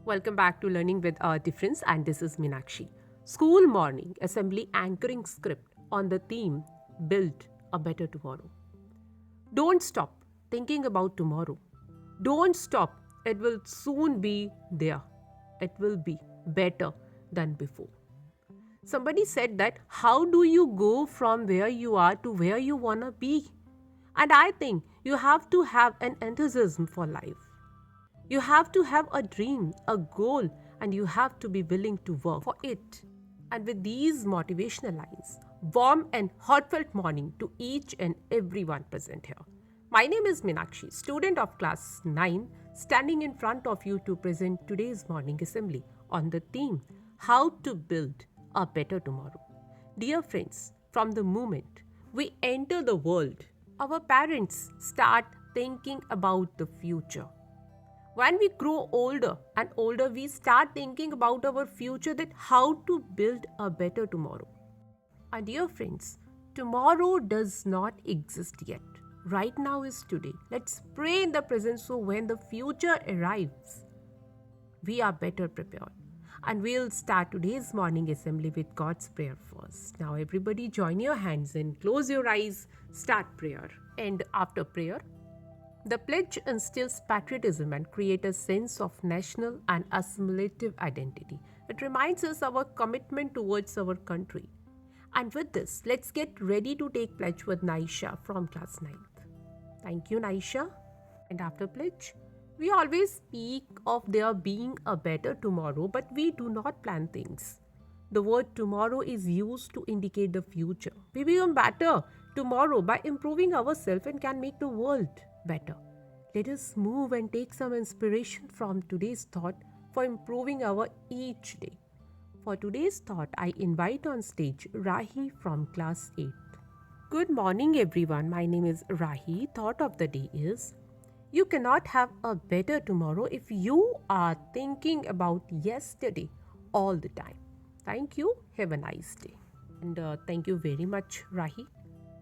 Welcome back to Learning with a Difference, and this is Meenakshi. School morning assembly anchoring script on the theme Build a Better Tomorrow. Don't stop thinking about tomorrow. Don't stop, it will soon be there. It will be better than before. Somebody said that how do you go from where you are to where you want to be? And I think you have to have an enthusiasm for life. You have to have a dream, a goal, and you have to be willing to work for it. And with these motivational lines, warm and heartfelt morning to each and everyone present here. My name is Meenakshi, student of class 9, standing in front of you to present today's morning assembly on the theme How to Build a Better Tomorrow. Dear friends, from the moment we enter the world, our parents start thinking about the future. When we grow older and older, we start thinking about our future, that how to build a better tomorrow. And dear friends, tomorrow does not exist yet. Right now is today. Let's pray in the present so when the future arrives, we are better prepared. And we'll start today's morning assembly with God's prayer first. Now, everybody, join your hands and close your eyes. Start prayer. And after prayer, the pledge instills patriotism and creates a sense of national and assimilative identity. It reminds us our commitment towards our country. And with this, let's get ready to take pledge with Naisha from class 9th. Thank you, Naisha. And after pledge, we always speak of there being a better tomorrow, but we do not plan things. The word tomorrow is used to indicate the future. We become better tomorrow by improving ourselves and can make the world better. Let us move and take some inspiration from today's thought for improving our each day. For today's thought, I invite on stage Rahi from class 8. Good morning, everyone. My name is Rahi. Thought of the day is you cannot have a better tomorrow if you are thinking about yesterday all the time. Thank you. Have a nice day. And thank you very much, Rahi.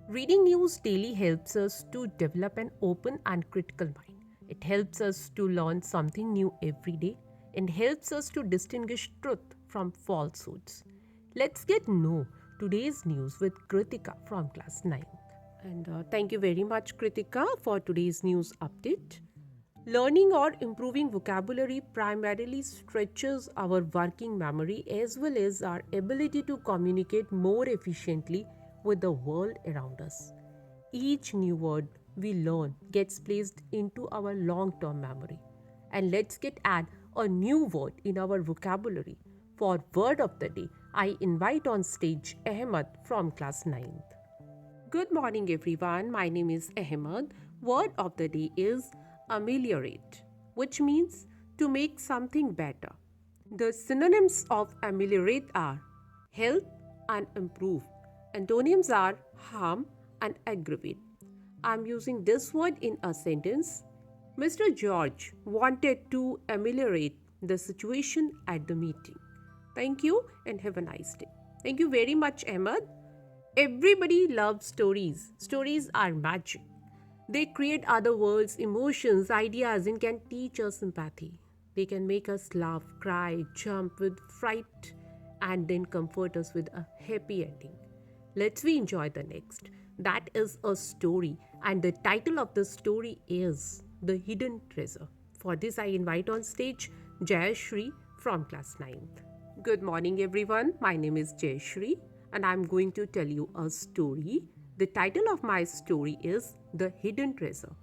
Reading news daily helps us to develop an open and critical mind. It helps us to learn something new every day and helps us to distinguish truth from falsehoods. Let's get know today's news with Kritika from class 9. And thank you very much, Kritika, for today's news update. Learning or improving vocabulary primarily stretches our working memory as well as our ability to communicate more efficiently with the world around us. Each new word we learn gets placed into our long-term memory. And let's get add a new word in our vocabulary. For word of the day, I invite on stage Ahmed from class 9th. Good morning, everyone. My name is Ahmed. Word of the day is ameliorate, which means to make something better. The synonyms of ameliorate are help and improve. Antonyms are harm and aggravate. I'm using this word in a sentence. Mr. George wanted to ameliorate the situation at the meeting. Thank you and have a nice day. Thank you very much, Ahmed. Everybody loves stories. Stories are magic. They create other worlds, emotions, ideas, and can teach us empathy. They can make us laugh, cry, jump with fright, and then comfort us with a happy ending. Let's we enjoy the next. That is a story, and the title of the story is The Hidden Treasure. For this, I invite on stage Jayashri from class 9th. Good morning, everyone. My name is Jayashri, and I'm going to tell you a story. The title of my story is The Hidden Treasure.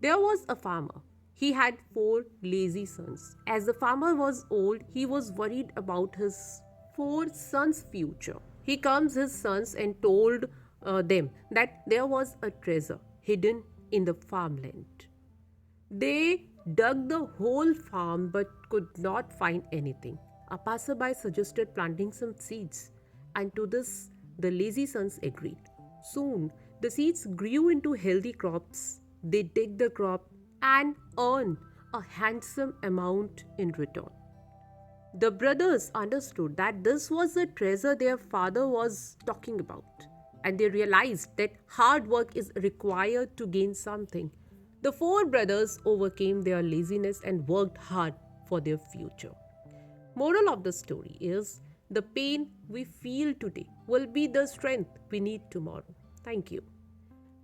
There was a farmer. He had 4 lazy sons. As the farmer was old, he was worried about his 4 sons' future. He calmed his sons and told them that there was a treasure hidden in the farmland. They dug the whole farm but could not find anything. A passerby suggested planting some seeds, and to this the lazy sons agreed. Soon the seeds grew into healthy crops. They dig the crop and earn a handsome amount in return. The brothers understood that this was the treasure their father was talking about, and they realized that hard work is required to gain something. The 4 brothers overcame their laziness and worked hard for their future. Moral of the story is the pain we feel today will be the strength we need tomorrow. Thank you.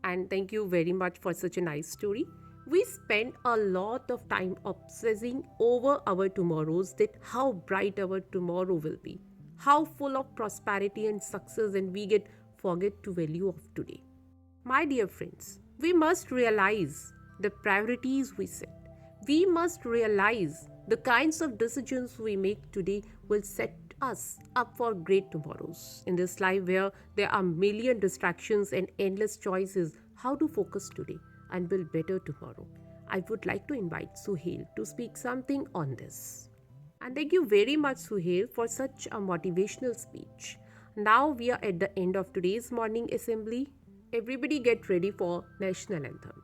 And thank you very much for such a nice story. We spend a lot of time obsessing over our tomorrows, that how bright our tomorrow will be, how full of prosperity and success, and we get forget to value of today. My dear friends, we must realize the priorities we set. We must realize the kinds of decisions we make today will set us up for great tomorrows. In this life where there are million distractions and endless choices, how to focus today and build better tomorrow. I would like to invite Suhail to speak something on this. And thank you very much, Suhail, for such a motivational speech. Now we are at the end of today's morning assembly. Everybody get ready for National Anthem.